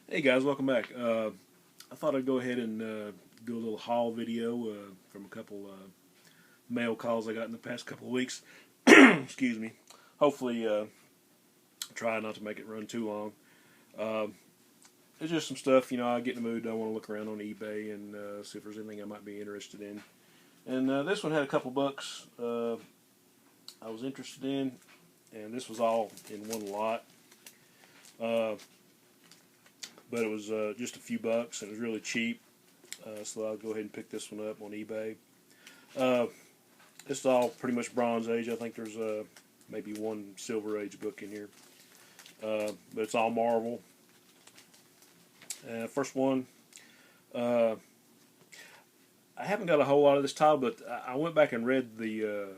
Hey guys, welcome back. I thought I'd go ahead and do a little haul video from a couple mail calls I got in the past couple of weeks. Excuse me. Hopefully, try not to make it run too long. Uh, it's just some stuff, I get in the mood. I want to look around on eBay and see if there's anything I might be interested in. And this one had a couple bucks I was interested in, and this was all in one lot. Uh, but it was just a few bucks, and it was really cheap. So I'll go ahead and pick this one up on eBay. Uh, this is all pretty much Bronze Age. I think there's maybe one Silver Age book in here, but it's all Marvel. First one, uh, I haven't got a whole lot of this title, but I went back and read the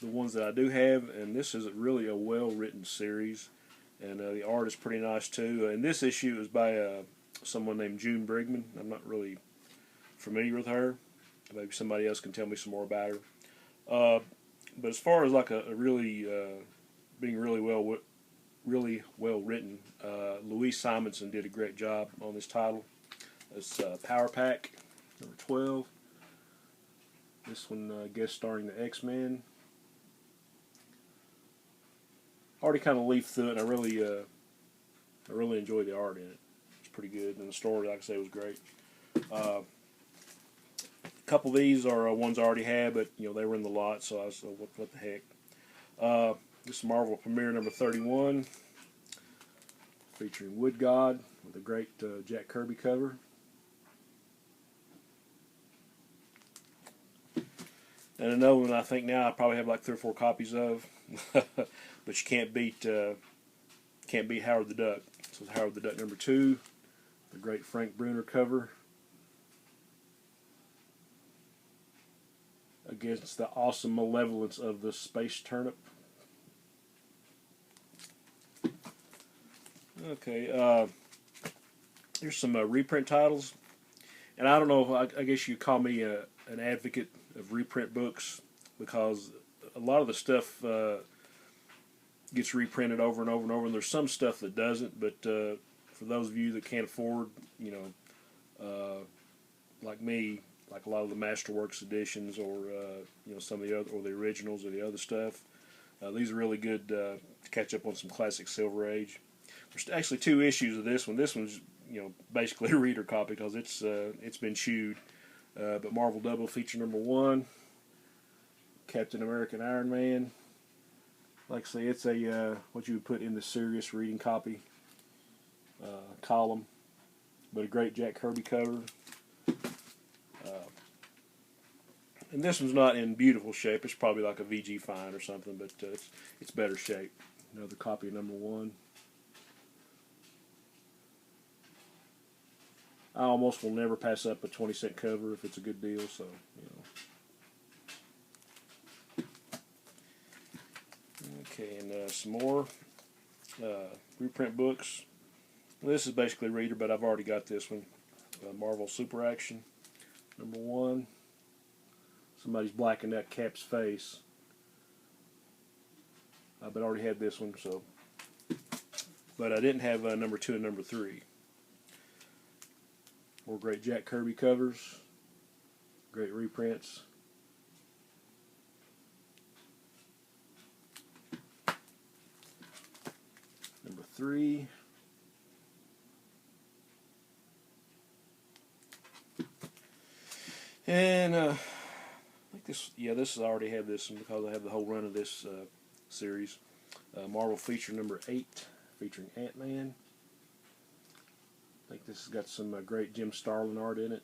ones that I do have, and this is really a well written series, and the art is pretty nice too. And this issue is by someone named June Brigman. I'm not really familiar with her. Maybe somebody else can tell me some more about her. But as far as like a really being really well written, Louise Simonson did a great job on this title. It's Power Pack number 12. This one guest starring the X-Men. Already kind of leafed through it, and I really enjoyed the art in it. It's pretty good, and the story, like I say, was great. A couple of these are ones I already had, but they were in the lot, so I was what the heck. This is Marvel Premiere number 31, featuring Wood God with a great Jack Kirby cover. And another one I think now I probably have like 3 or 4 copies of, but you can't beat Howard the Duck. So it's Howard the Duck number 2, the great Frank Bruner cover, against the awesome malevolence of the Space Turnip. Okay, here's some reprint titles, and I don't know if I guess you call me an advocate of reprint books, because a lot of the stuff gets reprinted over and over and over, and there's some stuff that doesn't. But for those of you that can't afford, like me, like a lot of the Masterworks editions, or some of the other, or the originals, or the other stuff, these are really good to catch up on some classic Silver Age. There's actually 2 issues of this one. This one's basically a reader copy because it's been chewed. But Marvel Double feature number 1, Captain America and Iron Man. Like I say, it's a what you would put in the serious reading copy column, but a great Jack Kirby cover. And this one's not in beautiful shape. It's probably like a VG fine or something, but it's better shape. Another copy of number 1. I almost will never pass up a 20-cent cover if it's a good deal. So Okay, and some more reprint books. This is basically Reader, but I've already got this one. Marvel Super Action number 1. Somebody's blackened out Cap's face, but I already had this one. So, but I didn't have number 2 and number 3. More great Jack Kirby covers, great reprints. Number 3. And I think this is I already have this one because I have the whole run of this series. Marvel feature number 8, featuring Ant-Man. I think this has got some great Jim Starlin art in it.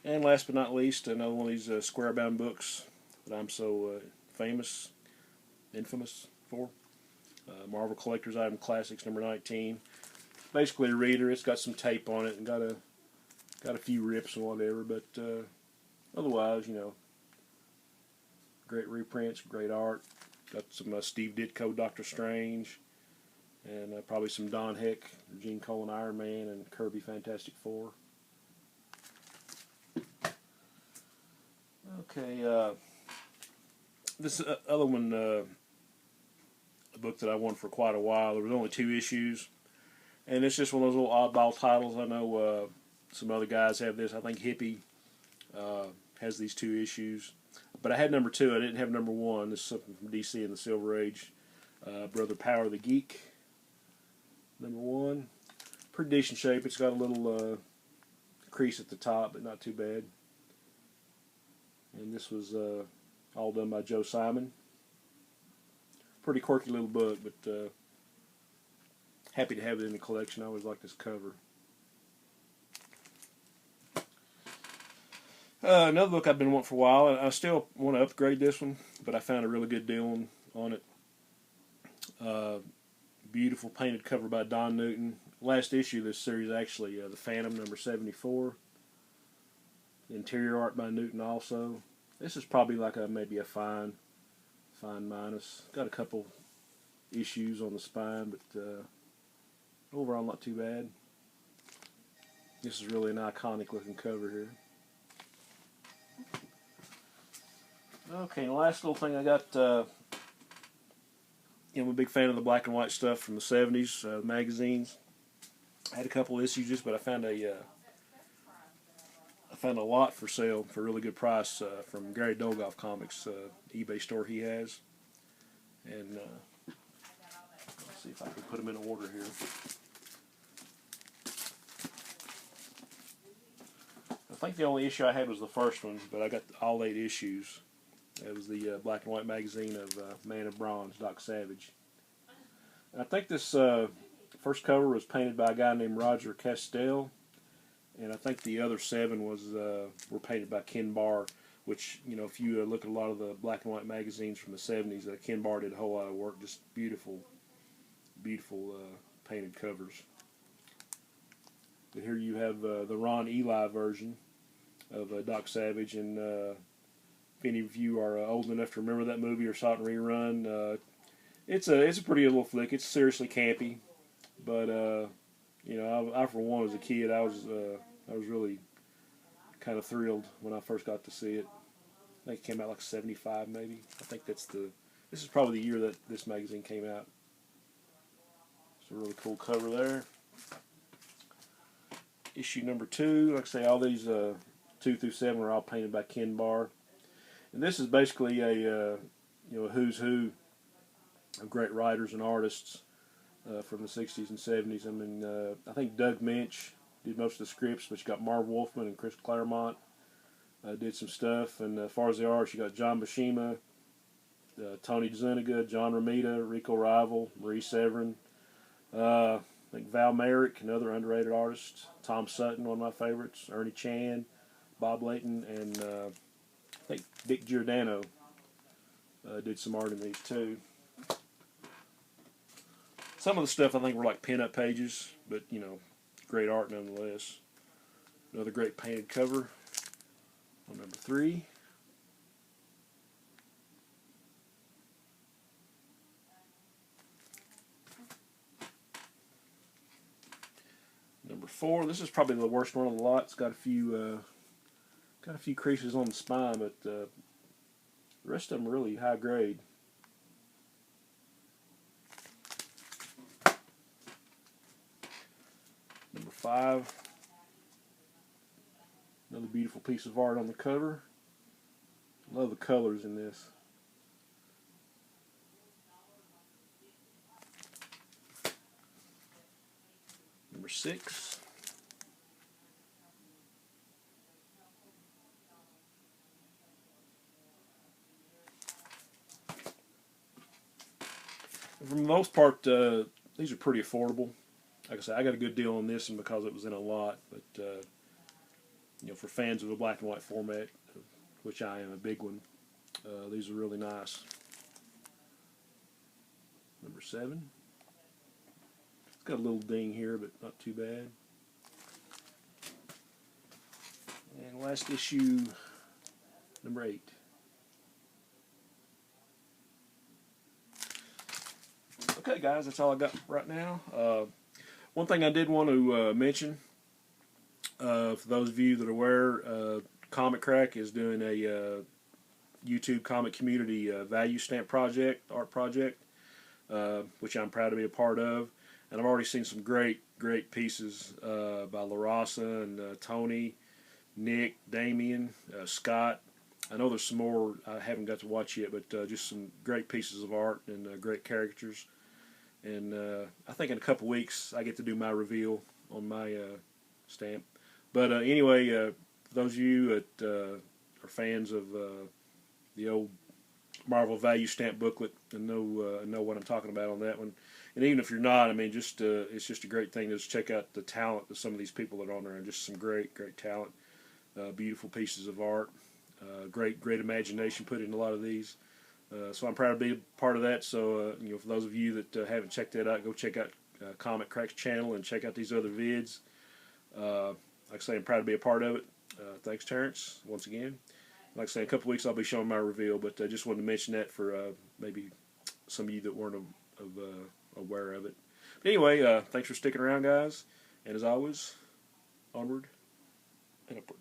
And last but not least, another one of these square-bound books that I'm so infamous for. Marvel Collector's Item Classics number 19. Basically a reader. It's got some tape on it and got a few rips and whatever, but otherwise, great reprints, great art. Got some Steve Ditko Doctor Strange, and probably some Don Heck, Gene Colan Iron Man, and Kirby Fantastic Four. Okay, this other one a book that I wanted for quite a while. There was only 2 issues, and it's just one of those little oddball titles. I know some other guys have this. I think Hippie has these 2 issues, but I had number 2. I didn't have number 1. This is something from DC in the Silver Age. Brother Power the Geek, number 1. Pretty decent shape. It's got a little crease at the top, but not too bad. And this was all done by Joe Simon. Pretty quirky little book, but happy to have it in the collection. I always like this cover. Another book I've been wanting for a while. I still want to upgrade this one, but I found a really good deal on it. Beautiful painted cover by Don Newton. Last issue of this series, actually, The Phantom, number 74. Interior art by Newton also. This is probably like maybe a fine minus. Got a couple issues on the spine, but overall not too bad. This is really an iconic looking cover here. Okay, the last little thing I got, I'm a big fan of the black and white stuff from the 70s, magazines. I had a couple issues, but I found a lot for sale for a really good price from Gary Dolgoff Comics, eBay store he has. And let's see if I can put them in order here. I think the only issue I had was the first one, but I got all 8 issues. It was the black and white magazine of Man of Bronze, Doc Savage. And I think this first cover was painted by a guy named Roger Castell, and I think the other 7 were painted by Ken Barr, which, if you look at a lot of the black and white magazines from the 70s, Ken Barr did a whole lot of work, just beautiful, beautiful painted covers. But here you have the Ron Ely version of Doc Savage, and if any of you are old enough to remember that movie or saw it in rerun, it's a pretty little flick. It's seriously campy, but I for one, as a kid, I was really kind of thrilled when I first got to see it. I think it came out like '75, maybe. I think this is probably the year that this magazine came out. It's a really cool cover there. Issue number 2, like I say, all these 2 through 7 are all painted by Ken Barr. And this is basically a who's who of great writers and artists from the 60s and 70s. I mean, I think Doug Minch did most of the scripts, but you got Marv Wolfman and Chris Claremont did some stuff. And as far as the art, you got John Buscema, Tony Zuniga, John Romita, Rico Rival, Marie Severin. I think Val Merrick, another underrated artist. Tom Sutton, one of my favorites. Ernie Chan, Bob Layton, and I think Dick Giordano did some art in these too. Some of the stuff I think were like pin-up pages, but great art nonetheless. Another great painted cover on number 3. Number 4. This is probably the worst one of the lot. It's got a few creases on the spine, but the rest of them are really high grade. Number 5. Another beautiful piece of art on the cover. Love the colors in this. Number 6. For the most part, these are pretty affordable. Like I said, I got a good deal on this one because it was in a lot. But for fans of the black and white format, which I am a big one, these are really nice. Number 7. It's got a little ding here, but not too bad. And last issue, number 8. Okay, guys, that's all I got right now. One thing I did want to mention, for those of you that are aware, Comic Crack is doing a YouTube comic community value stamp project, art project. which I'm proud to be a part of. And I've already seen some great pieces by LaRasa and Tony, Nick, Damien, Scott. I know there's some more I haven't got to watch yet, but just some great pieces of art and great characters. And I think in a couple weeks I get to do my reveal on my stamp. But anyway, for those of you that are fans of the old Marvel Value Stamp booklet and know what I'm talking about on that one, and even if you're not, I mean, just it's just a great thing to just check out the talent of some of these people that are on there, and just some great talent, beautiful pieces of art, great imagination put in a lot of these. So I'm proud to be a part of that. So for those of you that haven't checked that out, go check out Comic Cracks channel and check out these other vids. Like I say, I'm proud to be a part of it. Thanks, Terrence, once again. Like I say, in a couple weeks I'll be showing my reveal, but I just wanted to mention that for maybe some of you that weren't aware of it. But anyway, thanks for sticking around, guys. And as always, onward and upward.